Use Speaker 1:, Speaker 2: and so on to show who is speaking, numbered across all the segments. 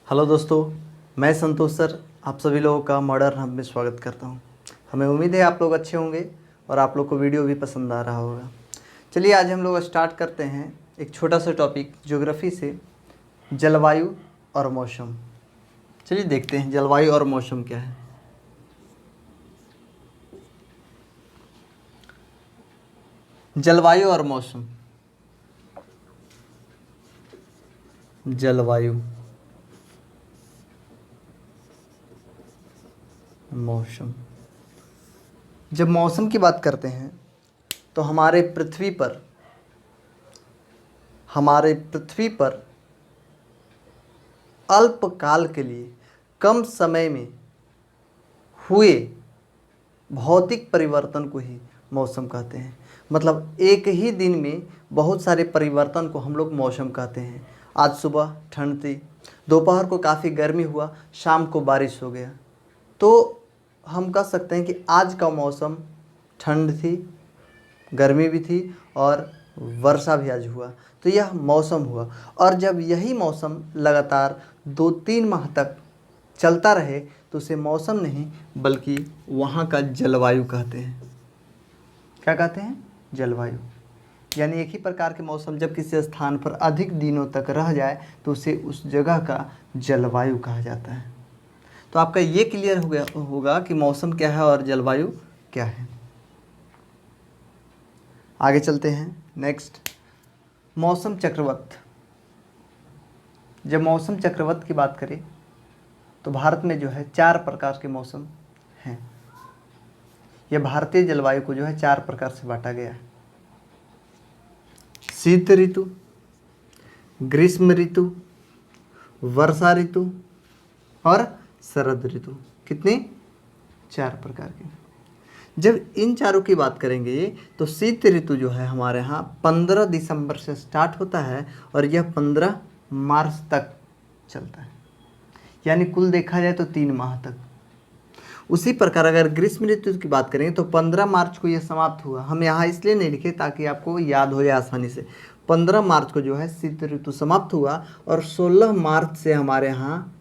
Speaker 1: Hello दोस्तों, मैं संतोष sir आप सभी लोगों का मॉडर्न हब में स्वागत करता हूं। हमें उम्मीद है आप लोग अच्छे होंगे और आप लोग को वीडियो भी पसंद आ रहा होगा। चलिए आज हम लोग स्टार्ट करते हैं एक छोटा सा टॉपिक ज्योग्राफी से, जलवायु और मौसम। चलिए देखते हैं जलवायु और मौसम क्या है। जलवायु और मौसम। जलवायु, मौसम। जब मौसम की बात करते हैं तो हमारे पृथ्वी पर अल्पकाल के लिए कम समय में हुए भौतिक परिवर्तन को ही मौसम कहते हैं। मतलब एक ही दिन में बहुत सारे परिवर्तन को हम लोग मौसम कहते हैं। आज सुबह ठंड थी, दोपहर को काफ़ी गर्मी हुआ, शाम को बारिश हो गया, तो हम कह सकते हैं कि आज का मौसम ठंड थी, गर्मी भी थी और वर्षा भी आज हुआ, तो यह मौसम हुआ। और जब यही मौसम लगातार 2-3 माह तक चलता रहे तो उसे मौसम नहीं बल्कि वहाँ का जलवायु कहते हैं। क्या कहते हैं? जलवायु। यानी एक ही प्रकार के मौसम जब किसी स्थान पर अधिक दिनों तक रह जाए तो उसे उस जगह का जलवायु कहा जाता है। तो आपका ये क्लियर हो गया होगा कि मौसम क्या है और जलवायु क्या है। आगे चलते हैं। नेक्स्ट, मौसम चक्रवत। जब मौसम चक्रवत की बात करें तो भारत में जो है 4 प्रकार के मौसम हैं। यह भारतीय जलवायु को जो है 4 प्रकार से बांटा गया है। शीत ऋतु, ग्रीष्म ऋतु, वर्षा ऋतु और शरद ऋतु। कितने? 4 प्रकार के। जब इन चारों की बात करेंगे तो शीत ऋतु जो है हमारे यहाँ 15 दिसंबर से स्टार्ट होता है और यह 15 मार्च तक चलता है, यानी कुल देखा जाए तो 3 माह तक। उसी प्रकार अगर ग्रीष्म ऋतु की बात करें तो 15 मार्च को यह समाप्त हुआ। हम यहाँ इसलिए नहीं लिखे ताकि आपको याद हो जाए आसानी से। 15 मार्च को जो है शीत ऋतु समाप्त हुआ और 16 मार्च से हमारे यहाँ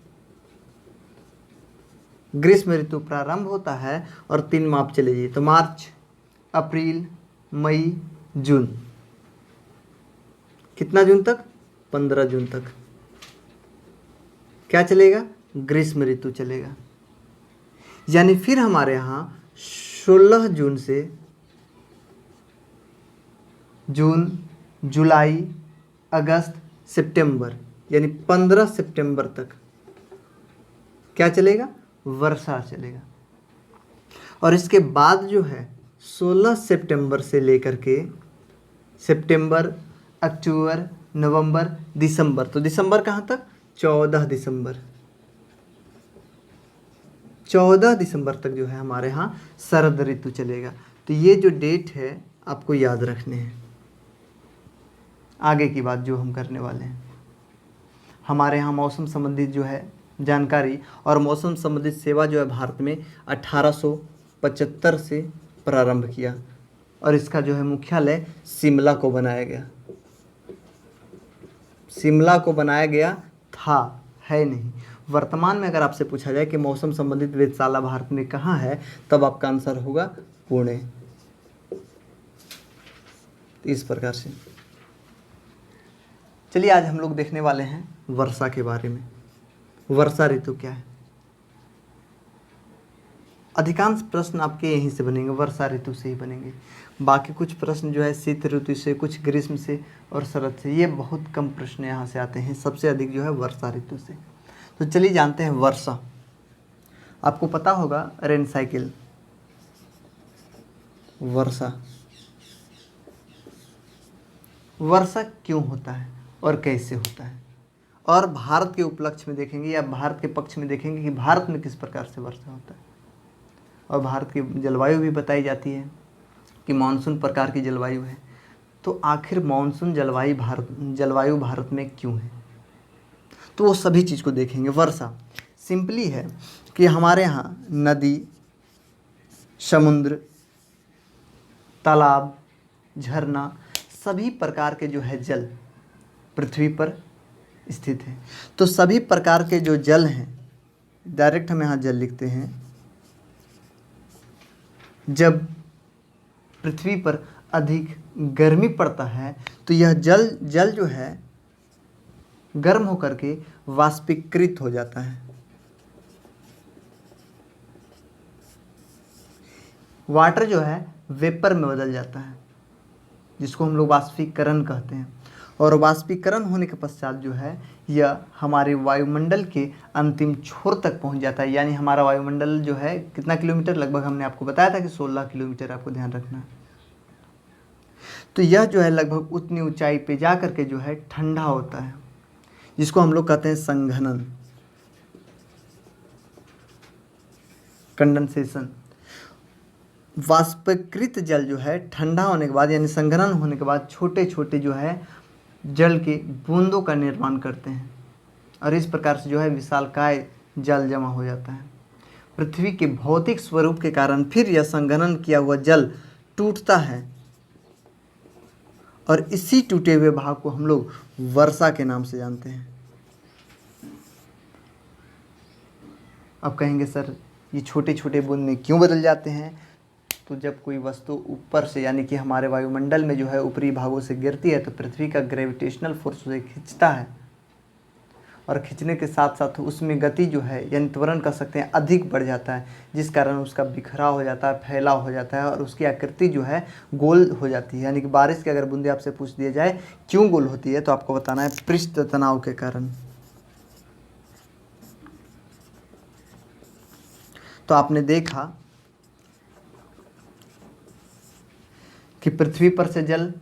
Speaker 1: ग्रीष्म ऋतु प्रारंभ होता है और 3 माह चलेगी। तो मार्च, अप्रैल, मई, जून। कितना जून तक? 15 जून तक क्या चलेगा? ग्रीष्म ऋतु चलेगा। यानी फिर हमारे यहाँ 16 जून से जून, जुलाई, अगस्त, सितंबर, यानी 15 सितंबर तक क्या चलेगा? वर्षा चलेगा। और इसके बाद जो है 16 सितंबर से लेकर के सितंबर, अक्टूबर, नवंबर, दिसंबर। तो दिसंबर कहाँ तक? 14 दिसंबर। 14 दिसंबर तक जो है हमारे यहाँ शरद ऋतु चलेगा। तो ये जो डेट है आपको याद रखने हैं। आगे की बात जो हम करने वाले हैं, हमारे यहाँ मौसम संबंधित जो है जानकारी और मौसम संबंधित सेवा जो है भारत में 1875 से प्रारंभ किया और इसका जो है मुख्यालय शिमला को बनाया गया। शिमला को बनाया गया था, है नहीं। वर्तमान में अगर आपसे पूछा जाए कि मौसम संबंधित वेधशाला भारत में कहाँ है, तब आपका आंसर होगा पुणे। इस प्रकार से चलिए आज हम लोग देखने वाले हैं वर्षा के बारे में। वर्षा ऋतु क्या है? अधिकांश प्रश्न आपके यहीं से बनेंगे, वर्षा ऋतु से ही बनेंगे। बाकी कुछ प्रश्न जो है शीत ऋतु से, कुछ ग्रीष्म से और शरद से। ये बहुत कम प्रश्न यहाँ से आते हैं, सबसे अधिक जो है वर्षा ऋतु से। तो चलिए जानते हैं वर्षा। आपको पता होगा रेन साइकिल। वर्षा, वर्षा क्यों होता है और कैसे होता है, और भारत के उपलक्ष्य में देखेंगे या भारत के पक्ष में देखेंगे कि भारत में किस प्रकार से वर्षा होता है। और भारत की जलवायु भी बताई जाती है कि मानसून प्रकार की जलवायु है। तो आखिर मानसून जलवायु भारत में क्यों है, तो वो सभी चीज़ को देखेंगे। वर्षा सिंपली है कि हमारे यहाँ नदी, समुद्र, तालाब, झरना, सभी प्रकार के जो है जल पृथ्वी पर स्थित है। तो सभी प्रकार के जो जल हैं, डायरेक्ट हम यहाँ जल लिखते हैं, जब पृथ्वी पर अधिक गर्मी पड़ता है तो यह जल जो है गर्म होकर के वाष्पीकृत हो जाता है। वाटर जो है वेपर में बदल जाता है, जिसको हम लोग वाष्पीकरण कहते हैं। और वाष्पीकरण होने के पश्चात जो है यह हमारे वायुमंडल के अंतिम छोर तक पहुंच जाता है। यानी हमारा वायुमंडल जो है कितना किलोमीटर, लगभग हमने आपको बताया था कि 16 किलोमीटर, आपको ध्यान रखना है। तो यह जो है लगभग उतनी ऊंचाई पे जा करके जो है ठंडा होता है, जिसको हम लोग कहते हैं संघनन, कंडेंसेशन। वाष्पीकृत जल जो है ठंडा होने के बाद यानी संघनन होने के बाद छोटे छोटे जो है जल के बूंदों का निर्माण करते हैं, और इस प्रकार से जो है विशालकाय जल जमा हो जाता है। पृथ्वी के भौतिक स्वरूप के कारण फिर यह संघनन किया हुआ जल टूटता है, और इसी टूटे हुए भाग को हम लोग वर्षा के नाम से जानते हैं। अब कहेंगे सर ये छोटे छोटे बूंद में क्यों बदल जाते हैं? तो जब कोई वस्तु ऊपर से यानी कि हमारे वायुमंडल में जो है ऊपरी भागों से गिरती है तो पृथ्वी का ग्रेविटेशनल फोर्स उसे खींचता है, और खींचने के साथ साथ उसमें गति जो है यानी त्वरण कह सकते हैं अधिक बढ़ जाता है, जिस कारण उसका बिखराव हो जाता है, फैलाव हो जाता है, और उसकी आकृति जो है गोल हो जाती है। यानी कि बारिश की अगर बूंदे आपसे पूछ दिया जाए क्यों गोल होती है, तो आपको बताना है पृष्ठ तनाव के कारण। तो आपने देखा कि पृथ्वी पर से जल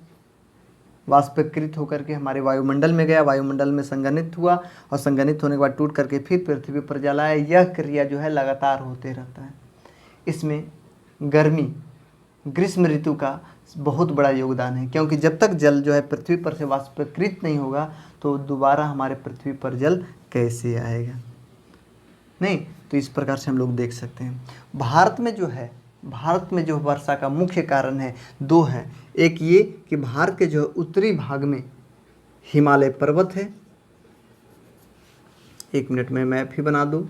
Speaker 1: वाष्पीकृत होकर के हमारे वायुमंडल में गया, वायुमंडल में संघनित हुआ, और संघनित होने के बाद टूट करके फिर पृथ्वी पर जल आया। यह क्रिया जो है लगातार होते रहता है। इसमें गर्मी, ग्रीष्म ऋतु का बहुत बड़ा योगदान है, क्योंकि जब तक जल जो है पृथ्वी पर से वाष्पीकृत नहीं होगा तो दोबारा हमारे पृथ्वी पर जल कैसे आएगा? नहीं, तो इस प्रकार से हम लोग देख सकते हैं। भारत में जो वर्षा का मुख्य कारण है दो है। एक ये कि भारत के जो उत्तरी भाग में हिमालय पर्वत है। 1 मिनट में मैप ही बना दूं।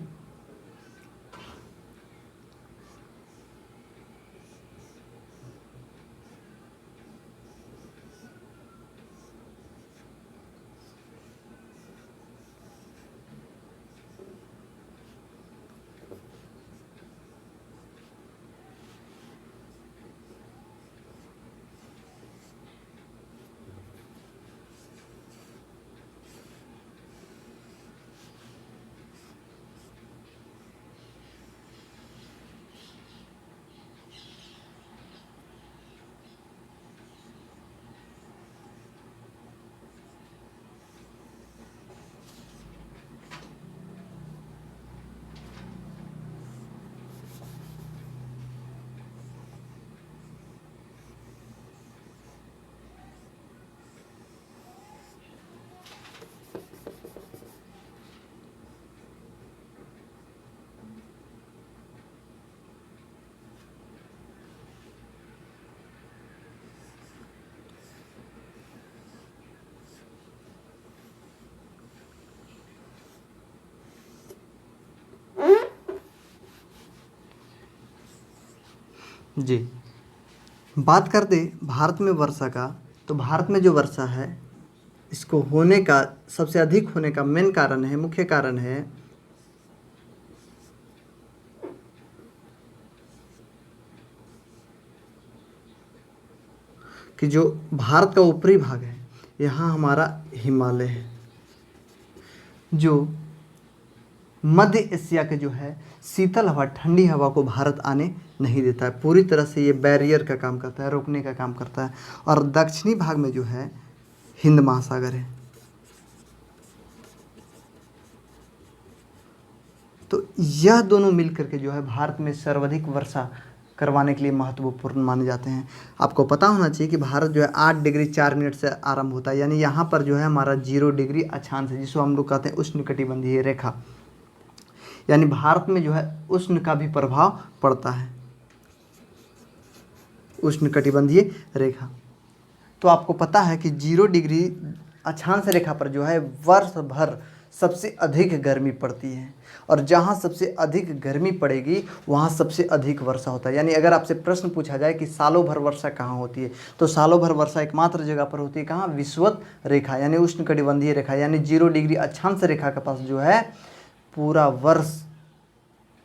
Speaker 1: जी, बात कर दे भारत में वर्षा का, तो भारत में जो वर्षा है इसको होने का सबसे अधिक होने का मेन कारण है, मुख्य कारण है कि जो भारत का ऊपरी भाग है यहाँ हमारा हिमालय है, जो मध्य एशिया के जो है शीतल हवा, ठंडी हवा को भारत आने नहीं देता है। पूरी तरह से ये बैरियर का काम करता है, रोकने का काम करता है। और दक्षिणी भाग में जो है हिंद महासागर है। तो यह दोनों मिल करके जो है भारत में सर्वाधिक वर्षा करवाने के लिए महत्वपूर्ण माने जाते हैं। आपको पता होना चाहिए कि भारत जो है 8 डिग्री 4 मिनट से आरंभ होता है, यानी यहाँ पर जो है हमारा 0 डिग्री अक्षांश है, जिसको हम लोग कहते हैं उष्णकटिबंधीय रेखा। यानी भारत में जो है उष्ण का भी प्रभाव पड़ता है, उष्णकटिबंधीय रेखा। तो आपको पता है कि 0 डिग्री अक्षांश रेखा पर जो है वर्ष भर सबसे अधिक गर्मी पड़ती है, और जहाँ सबसे अधिक गर्मी पड़ेगी वहाँ सबसे अधिक वर्षा होता है। यानी अगर आपसे प्रश्न पूछा जाए कि सालों भर वर्षा कहाँ होती है, तो सालों भर वर्षा एकमात्र जगह पर होती है, कहाँ? विषुवत रेखा यानी उष्णकटिबंधीय रेखा यानी 0 डिग्री अक्षांश रेखा के पास जो है पूरा वर्ष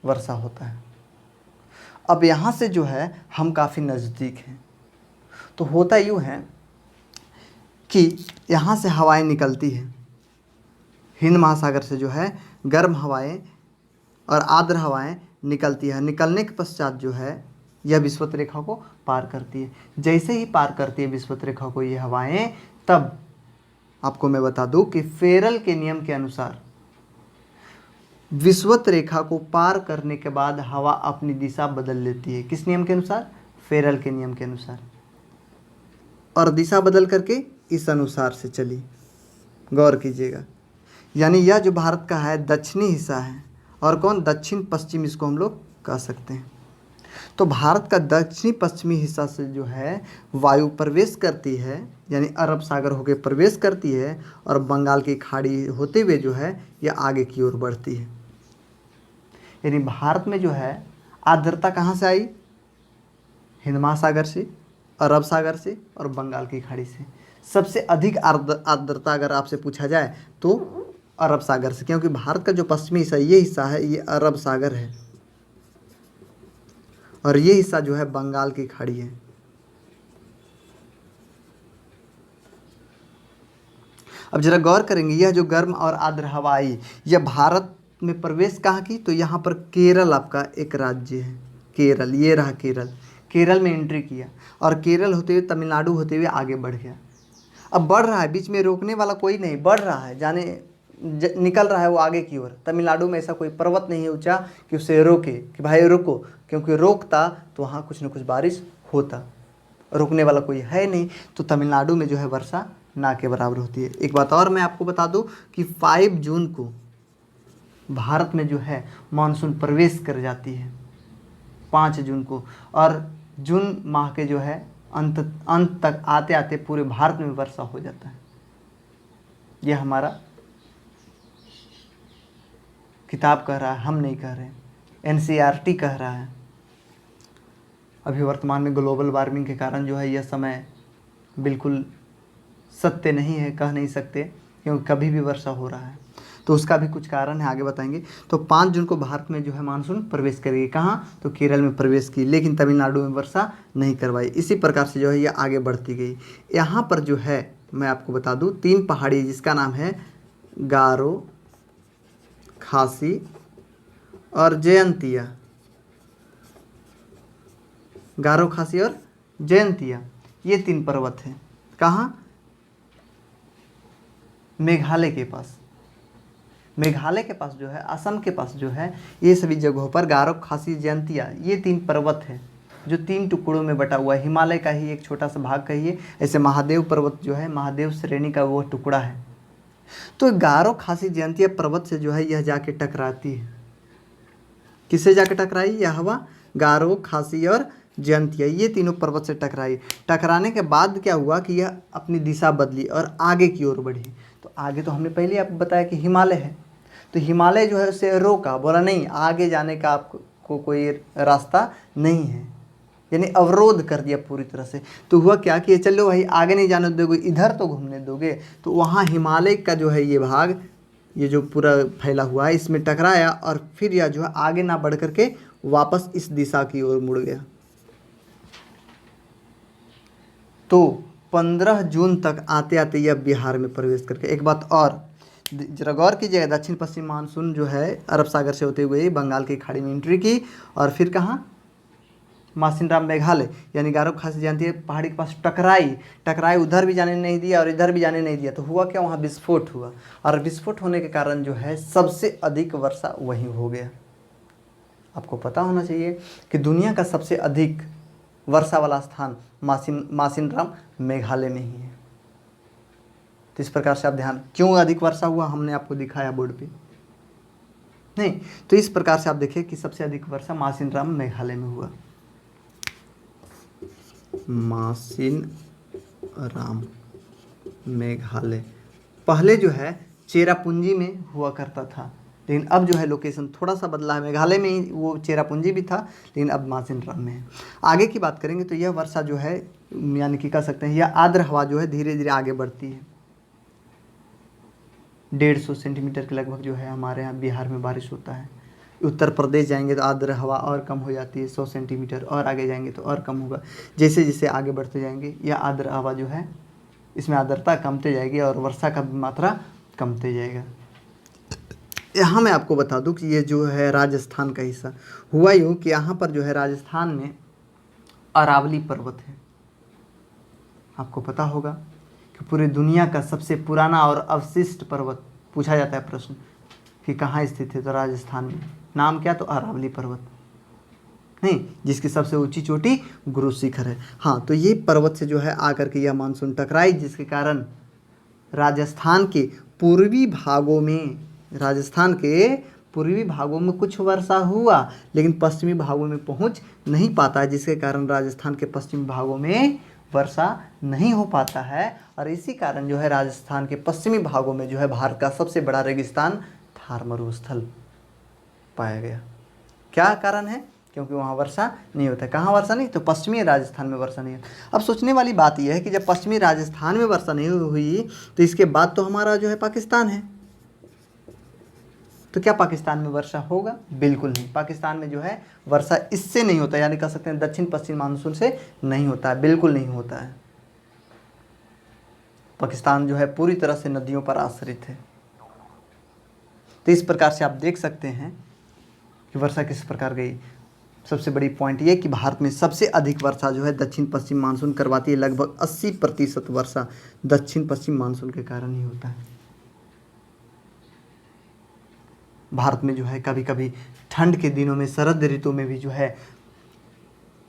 Speaker 1: वर्षा होता है। अब यहाँ से जो है हम काफ़ी नज़दीक हैं। तो होता यूँ है कि यहाँ से हवाएं निकलती हैं, हिंद महासागर से जो है गर्म हवाएं और आर्द्र हवाएं निकलती है। निकलने के पश्चात जो है यह विषुवत रेखा को पार करती है। जैसे ही पार करती है विषुवत रेखा को ये हवाएं, तब आपको मैं बता दूं कि फेरल के नियम के अनुसार विषुवत रेखा को पार करने के बाद हवा अपनी दिशा बदल लेती है। किस नियम के अनुसार? फेरल के नियम के अनुसार। और दिशा बदल करके इस अनुसार से चली, गौर कीजिएगा। यानी यह जो भारत का है दक्षिणी हिस्सा है, और कौन? दक्षिण पश्चिम इसको हम लोग कह सकते हैं। तो भारत का दक्षिणी पश्चिमी हिस्सा से जो है वायु प्रवेश करती है, यानी अरब सागर होकर प्रवेश करती है, और बंगाल की खाड़ी होते हुए जो है यह आगे की ओर बढ़ती है। यानी भारत में जो है आर्द्रता कहाँ से आई? हिंद महासागर से, अरब सागर से और बंगाल की खाड़ी से। सबसे अधिक आर्द्रता अगर आपसे पूछा जाए तो अरब सागर से, क्योंकि भारत का जो पश्चिमी हिस्सा ये हिस्सा है ये अरब सागर है, और ये हिस्सा जो है बंगाल की खाड़ी है। अब जरा गौर करेंगे, यह जो गर्म और आर्द्र हवा आई यह भारत में प्रवेश कहाँ की? तो यहाँ पर केरल आपका एक राज्य है, केरल, ये रहा केरल। केरल में एंट्री किया और केरल होते हुए तमिलनाडु होते हुए आगे बढ़ गया। अब बढ़ रहा है, बीच में रोकने वाला कोई नहीं, बढ़ रहा है, निकल रहा है वो आगे की ओर। तमिलनाडु में ऐसा कोई पर्वत नहीं है ऊंचा कि उसे रोके कि भाई रुको, क्योंकि रोकता तो वहाँ कुछ न कुछ बारिश होता। रोकने वाला कोई है नहीं, तो तमिलनाडु में जो है वर्षा ना के बराबर होती है। एक बात और मैं आपको बता दूं कि 5 जून को भारत में जो है मानसून प्रवेश कर जाती है, 5 जून को, और जून माह के जो है अंत तक आते आते पूरे भारत में वर्षा हो जाता है। यह हमारा किताब कह रहा है, हम नहीं कह रहे, NCERT कह रहा है। अभी वर्तमान में ग्लोबल वार्मिंग के कारण जो है यह समय बिल्कुल सत्य नहीं है, कह नहीं सकते, क्योंकि कभी भी वर्षा हो रहा है। तो उसका भी कुछ कारण है, आगे बताएंगे। तो 5 जून को भारत में जो है मानसून प्रवेश करेगी। कहाँ? तो केरल में प्रवेश की, लेकिन तमिलनाडु में वर्षा नहीं करवाई। इसी प्रकार से जो है यह आगे बढ़ती गई। यहाँ पर जो है मैं आपको बता दूँ 3 पहाड़ी जिसका नाम है गारो, खासी और जयंतिया। गारो, खासी और जयंतिया, ये 3 पर्वत हैं। कहाँ? मेघालय के पास। मेघालय के पास जो है, असम के पास जो है, ये सभी जगहों पर गारो, खासी, जयंतिया, ये 3 पर्वत हैं जो 3 टुकड़ों में बटा हुआ है। हिमालय का ही एक छोटा सा भाग कहिए, ऐसे महादेव पर्वत जो है महादेव श्रेणी का वो टुकड़ा है। तो गारो, खासी, जयंतिया पर्वत से जो है यह जाके टकराती है। किससे जाके टकराई? यह हवा गारो, खासी और जयंतिया, ये तीनों पर्वत से टकराई। टकराने के बाद क्या हुआ कि यह अपनी दिशा बदली और आगे की ओर बढ़ी। तो आगे तो हमने पहले आपको बताया कि हिमालय है, तो हिमालय जो है उसे रोका, बोला नहीं आगे जाने का आपको कोई रास्ता नहीं है, यानी अवरोध कर दिया पूरी तरह से। तो हुआ क्या कि चलो भाई आगे नहीं जाने दोगे, इधर तो घूमने दोगे। तो वहाँ हिमालय का जो है ये भाग, ये जो पूरा फैला हुआ है, इसमें टकराया और फिर यह जो है आगे ना बढ़ करके वापस इस दिशा की ओर मुड़ गया। तो 15 जून तक आते आते यह बिहार में प्रवेश करके, एक बात और जरा गौर कीजिएगा, दक्षिण पश्चिम मानसून जो है अरब सागर से होते हुए बंगाल की खाड़ी में एंट्री की, और फिर कहाँ? मासिनराम मेघालय यानी गारो, खासी, जयंतिया पहाड़ी के पास टकराई, उधर भी जाने नहीं दिया और इधर भी जाने नहीं दिया। तो हुआ क्या? वहाँ विस्फोट हुआ, और विस्फोट होने के कारण जो है सबसे अधिक वर्षा वहीं हो गया। आपको पता होना चाहिए कि दुनिया का सबसे अधिक वर्षा वाला स्थान मासिनराम मेघालय में ही है। तो इस प्रकार से आप ध्यान, क्यों अधिक वर्षा हुआ हमने आपको दिखाया बोर्ड पे, नहीं तो इस प्रकार से आप देखिए कि सबसे अधिक वर्षा मासिनराम मेघालय में हुआ। मासिनराम मेघालय पहले जो है चेरापूंजी में हुआ करता था, लेकिन अब जो है लोकेशन थोड़ा सा बदला है। मेघालय में ही वो चेरापूंजी भी था, लेकिन अब मासिनराम में है। आगे की बात करेंगे तो यह वर्षा जो है, यानी कि कह सकते हैं यह आर्द्र हवा जो है धीरे धीरे आगे बढ़ती है। 150 सेंटीमीटर के लगभग जो है हमारे यहाँ बिहार में बारिश होता है। उत्तर प्रदेश जाएंगे तो आर्द्र हवा और कम हो जाती है 100 सेंटीमीटर, और आगे जाएंगे तो और कम होगा। जैसे जैसे आगे बढ़ते जाएंगे यह आर्द्र हवा जो है, इसमें आर्द्रता कमते जाएगी और वर्षा का मात्रा कमते जाएगा। यहाँ मैं आपको बता दूं कि ये जो है राजस्थान का हिस्सा हुआ यूँ कि यहाँ पर जो है राजस्थान में अरावली पर्वत है। आपको पता होगा कि पूरी दुनिया का सबसे पुराना और अवशिष्ट पर्वत पूछा जाता है प्रश्न कि कहाँ स्थित है, तो राजस्थान में। नाम क्या? तो अरावली पर्वत नहीं, जिसकी सबसे ऊंची चोटी गुरु शिखर है। हाँ, तो ये पर्वत से जो है आकर के यह मानसून टकराई, जिसके कारण राजस्थान के पूर्वी भागों में, राजस्थान के पूर्वी भागों में कुछ वर्षा हुआ, लेकिन पश्चिमी भागों में पहुंच नहीं पाता है, जिसके कारण राजस्थान के पश्चिमी भागों में वर्षा नहीं हो पाता है। और इसी कारण जो है राजस्थान के पश्चिमी भागों में जो है भारत का सबसे बड़ा रेगिस्तान थार मरुस्थल पाया गया। क्या कारण है? क्योंकि वहाँ वर्षा नहीं होता है। कहाँ वर्षा नहीं? तो पश्चिमी राजस्थान में वर्षा नहीं है। अब सोचने वाली बात यह है कि जब पश्चिमी राजस्थान में वर्षा नहीं हुई तो इसके बाद तो हमारा जो है पाकिस्तान है, तो क्या पाकिस्तान में वर्षा होगा? बिल्कुल नहीं। पाकिस्तान में जो है वर्षा इससे नहीं होता, यानी कह सकते हैं दक्षिण पश्चिम मानसून से नहीं होता है, बिल्कुल नहीं होता है। पाकिस्तान जो है पूरी तरह से नदियों पर आश्रित है। तो इस प्रकार से आप देख सकते हैं कि वर्षा किस प्रकार गई। सबसे बड़ी पॉइंट ये कि भारत में सबसे अधिक वर्षा जो है दक्षिण पश्चिम मानसून करवाती है। लगभग 80% वर्षा दक्षिण पश्चिम मानसून के कारण ही होता है। भारत में जो है कभी कभी ठंड के दिनों में, शरद ऋतु में भी जो है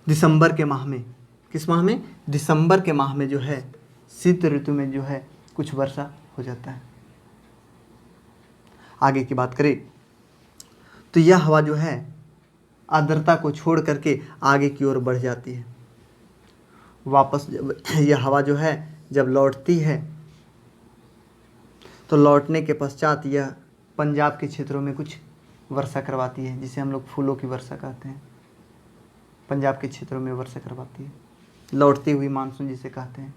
Speaker 1: दिसंबर के माह में, किस माह में? दिसंबर के माह में जो है शीत ऋतु में जो है कुछ वर्षा हो जाता है। आगे की बात करें तो यह हवा जो है आर्द्रता को छोड़ करके आगे की ओर बढ़ जाती है। वापस जब यह हवा जो है जब लौटती है तो लौटने के पश्चात यह पंजाब के क्षेत्रों में कुछ वर्षा करवाती है, जिसे हम लोग फूलों की वर्षा कहते हैं। पंजाब के क्षेत्रों में वर्षा करवाती है, लौटती हुई मानसून जिसे कहते हैं।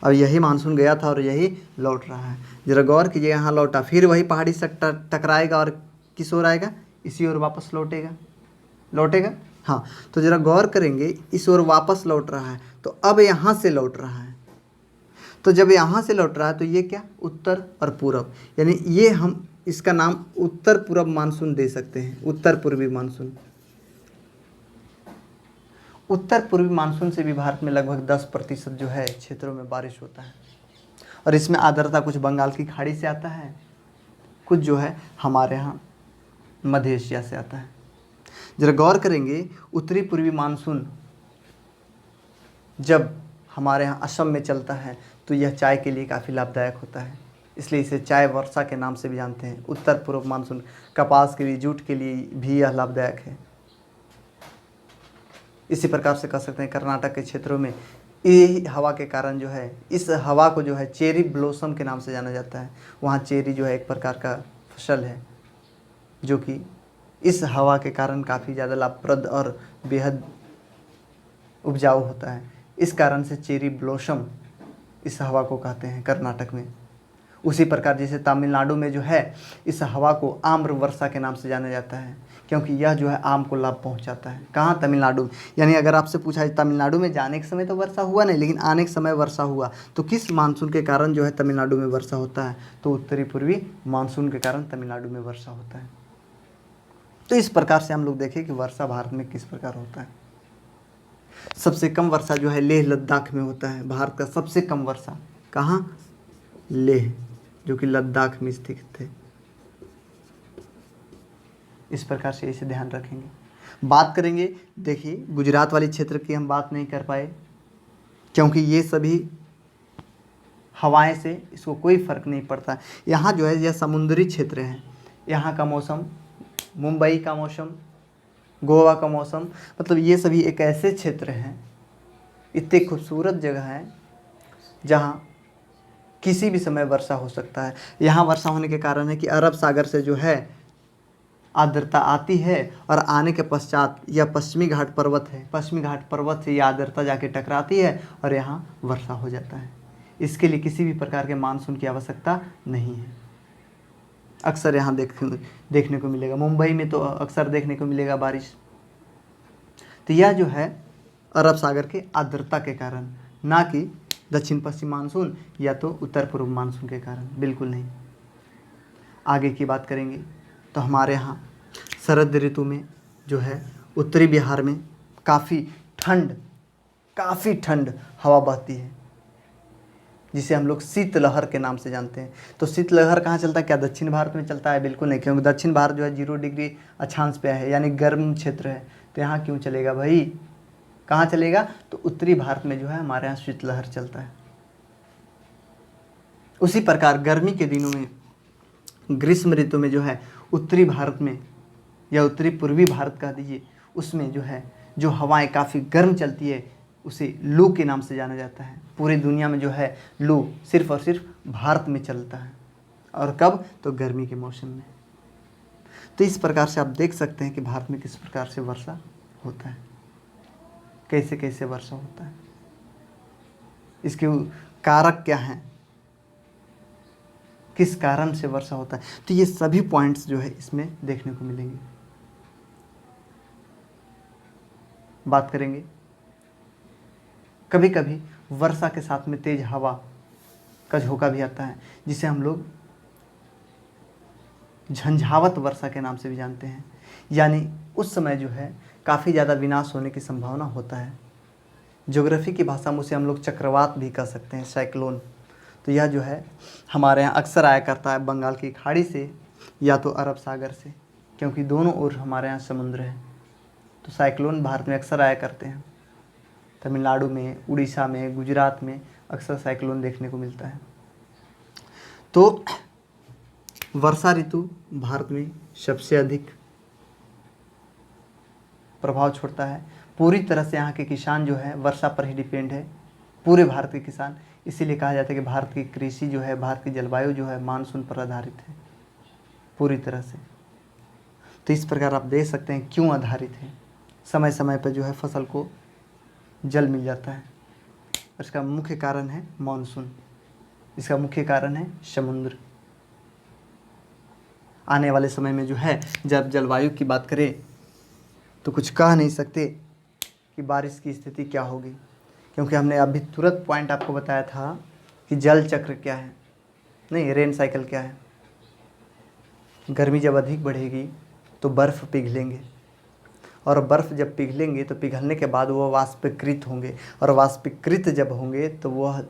Speaker 1: अब यही मानसून गया था और यही लौट रहा है। जरा गौर कीजिए, यहाँ लौटा, फिर वही पहाड़ी से टकराएगा और किस ओर आएगा? इसी ओर वापस लौटेगा। हाँ, तो जरा गौर करेंगे, इस ओर वापस लौट रहा है, तो अब यहाँ से लौट रहा है। तो जब यहाँ से लौट रहा है तो ये क्या? उत्तर और पूरब, यानी ये हम इसका नाम उत्तर पूरब मानसून दे सकते हैं, उत्तर पूर्वी मानसून। उत्तर पूर्वी मानसून से भी भारत में लगभग 10% जो है क्षेत्रों में बारिश होता है। और इसमें आर्द्रता कुछ बंगाल की खाड़ी से आता है, कुछ जो है हमारे यहाँ मध्य एशिया से आता है। जरा गौर करेंगे, उत्तरी पूर्वी मानसून जब हमारे यहाँ असम में चलता है तो यह चाय के लिए काफ़ी लाभदायक होता है, इसलिए इसे चाय वर्षा के नाम से भी जानते हैं। उत्तर पूर्व मानसून कपास के लिए, जूट के लिए भी यह लाभदायक है। इसी प्रकार से कह सकते हैं कर्नाटक के क्षेत्रों में यही हवा के कारण जो है, इस हवा को जो है चेरी ब्लॉसम के नाम से जाना जाता है। वहाँ चेरी जो है एक प्रकार का फसल है जो कि इस हवा के कारण काफ़ी ज़्यादा लाभप्रद और बेहद उपजाऊ होता है। इस कारण से चेरी ब्लॉसम इस हवा को कहते हैं कर्नाटक में। उसी प्रकार जैसे तमिलनाडु में जो है इस हवा को आम्र वर्षा के नाम से जाना जाता है, क्योंकि यह जो है आम को लाभ पहुंचाता है। कहाँ? तमिलनाडु। यानी अगर आपसे पूछा जाए तमिलनाडु में जाने के समय तो वर्षा हुआ नहीं, लेकिन आने के समय वर्षा हुआ, तो किस मानसून के कारण जो है तमिलनाडु में वर्षा होता है? तो उत्तरी पूर्वी मानसून के कारण तमिलनाडु में वर्षा होता है। तो इस प्रकार से हम लोग देखें कि वर्षा भारत में किस प्रकार होता है। सबसे कम वर्षा जो है लेह लद्दाख में होता है। भारत का सबसे कम वर्षा कहाँ? लेह, जो कि लद्दाख में स्थित है। इस प्रकार से इसे ध्यान रखेंगे। बात करेंगे, देखिए गुजरात वाली क्षेत्र की हम बात नहीं कर पाए, क्योंकि ये सभी हवाएं से इसको कोई फ़र्क नहीं पड़ता। यहाँ जो है यह समुद्री क्षेत्र है। यहाँ का मौसम, मुंबई का मौसम, गोवा का मौसम, मतलब ये सभी एक ऐसे क्षेत्र हैं, इतने खूबसूरत जगह हैं जहाँ किसी भी समय वर्षा हो सकता है। यहाँ वर्षा होने के कारण है कि अरब सागर से जो है आर्द्रता आती है और आने के पश्चात यह पश्चिमी घाट पर्वत है, पश्चिमी घाट पर्वत से यह आर्द्रता जाके टकराती है और यहाँ वर्षा हो जाता है। इसके लिए किसी भी प्रकार के मानसून की आवश्यकता नहीं है। अक्सर यहाँ देखने को मिलेगा, मुंबई में तो अक्सर देखने को मिलेगा बारिश। तो यह जो है अरब सागर के आर्द्रता के कारण, ना कि दक्षिण पश्चिम मानसून या तो उत्तर पूर्व मानसून के कारण, बिल्कुल नहीं। आगे की बात करेंगे तो हमारे यहाँ शरद ऋतु में जो है उत्तरी बिहार में काफ़ी ठंड हवा बहती है, जिसे हम लोग शीतलहर के नाम से जानते हैं। तो शीतलहर कहाँ चलता है? क्या दक्षिण भारत में चलता है? बिल्कुल नहीं, क्योंकि दक्षिण भारत जो है 0 डिग्री अक्षांश पे है, यानी गर्म क्षेत्र है। तो यहाँ क्यों चलेगा भाई? कहाँ चलेगा? तो उत्तरी भारत में जो है हमारे यहाँ शीतलहर चलता है। उसी प्रकार गर्मी के दिनों में, ग्रीष्म ऋतु में जो है उत्तरी भारत में या उत्तरी पूर्वी भारत कह दीजिए, उसमें जो है जो हवाएं काफ़ी गर्म चलती है उसे लू के नाम से जाना जाता है। पूरी दुनिया में जो है लू सिर्फ और सिर्फ भारत में चलता है, और कब? तो गर्मी के मौसम में। तो इस प्रकार से आप देख सकते हैं कि भारत में किस प्रकार से वर्षा होता है, कैसे कैसे वर्षा होता है, इसके कारक क्या हैं, किस कारण से वर्षा होता है। तो ये सभी पॉइंट्स जो है इसमें देखने को मिलेंगे। बात करेंगे कभी कभी वर्षा के साथ में तेज हवा का झोंका भी आता है, जिसे हम लोग झंझावत वर्षा के नाम से भी जानते हैं। यानी उस समय जो है काफ़ी ज़्यादा विनाश होने की संभावना होता है। ज्योग्राफी की भाषा में उसे हम लोग चक्रवात भी कह सकते हैं, साइक्लोन। तो यह जो है हमारे यहाँ अक्सर आया करता है बंगाल की खाड़ी से या तो अरब सागर से, क्योंकि दोनों ओर हमारे यहाँ समुद्र है। तो साइक्लोन भारत में अक्सर आया करते हैं। तमिलनाडु में, उड़ीसा में, गुजरात में अक्सर साइक्लोन देखने को मिलता है। तो वर्षा ऋतु भारत में सबसे अधिक प्रभाव छोड़ता है। पूरी तरह से यहाँ के किसान जो है वर्षा पर ही डिपेंड है, पूरे भारत के किसान। इसीलिए कहा जाता है कि भारत की कृषि जो है, भारत की जलवायु जो है मानसून पर आधारित है पूरी तरह से। तो इस प्रकार आप देख सकते हैं क्यों आधारित है। समय समय पर जो है फसल को जल मिल जाता है। इसका मुख्य कारण है मानसून, इसका मुख्य कारण है समुद्र। आने वाले समय में जो है जब जलवायु की बात करें तो कुछ कह नहीं सकते कि बारिश की स्थिति क्या होगी, क्योंकि हमने अभी तुरंत पॉइंट आपको बताया था कि जल चक्र क्या है, नहीं रेन साइकिल क्या है। गर्मी जब अधिक बढ़ेगी तो बर्फ़ पिघलेंगे, और बर्फ़ जब पिघलेंगे तो पिघलने के बाद वह वाष्पीकृत होंगे, और वाष्पीकृत जब होंगे तो वह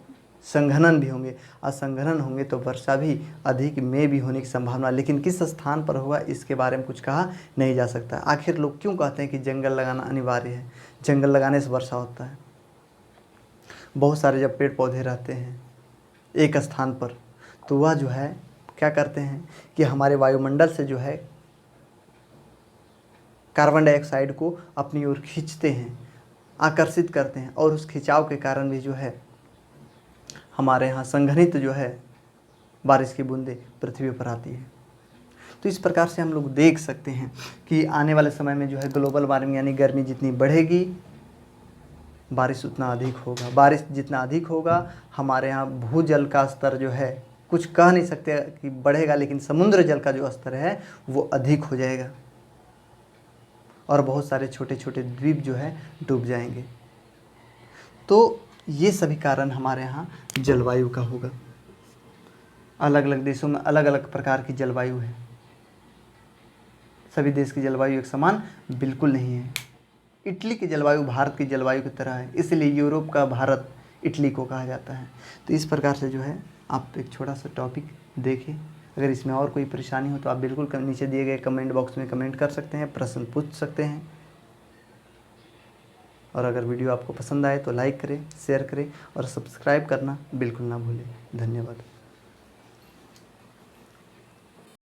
Speaker 1: संघनन भी होंगे, और संघनन होंगे तो वर्षा भी अधिक में भी होने की संभावना। लेकिन किस स्थान पर होगा इसके बारे में कुछ कहा नहीं जा सकता। आखिर लोग क्यों कहते हैं कि जंगल लगाना अनिवार्य है? जंगल लगाने से वर्षा होता है। बहुत सारे जब पेड़ पौधे रहते हैं एक स्थान पर, तो वह जो है क्या करते हैं कि हमारे वायुमंडल से जो है कार्बन डाइऑक्साइड को अपनी ओर खींचते हैं, आकर्षित करते हैं, और उस खिंचाव के कारण भी जो है हमारे यहाँ संघनित जो है बारिश की बूंदें पृथ्वी पर आती है। तो इस प्रकार से हम लोग देख सकते हैं कि आने वाले समय में जो है ग्लोबल वार्मिंग यानी गर्मी जितनी बढ़ेगी बारिश उतना अधिक होगा। बारिश जितना अधिक होगा हमारे यहाँ भूजल का स्तर जो है कुछ कह नहीं सकते कि बढ़ेगा, लेकिन समुद्र जल का जो स्तर है वो अधिक हो जाएगा, और बहुत सारे छोटे छोटे द्वीप जो है डूब जाएंगे। तो ये सभी कारण हमारे यहाँ जलवायु का होगा। अलग अलग देशों में अलग अलग प्रकार की जलवायु है, सभी देश की जलवायु एक समान बिल्कुल नहीं है। इटली की जलवायु भारत की जलवायु की तरह है, इसलिए यूरोप का भारत इटली को कहा जाता है। तो इस प्रकार से जो है आप एक छोटा सा टॉपिक देखें। अगर इसमें और कोई परेशानी हो तो आप बिल्कुल नीचे दिए गए कमेंट बॉक्स में कमेंट कर सकते हैं, प्रश्न पूछ सकते हैं। और अगर वीडियो आपको पसंद आए तो लाइक करें, शेयर करें और सब्सक्राइब करना बिल्कुल ना भूलें। धन्यवाद।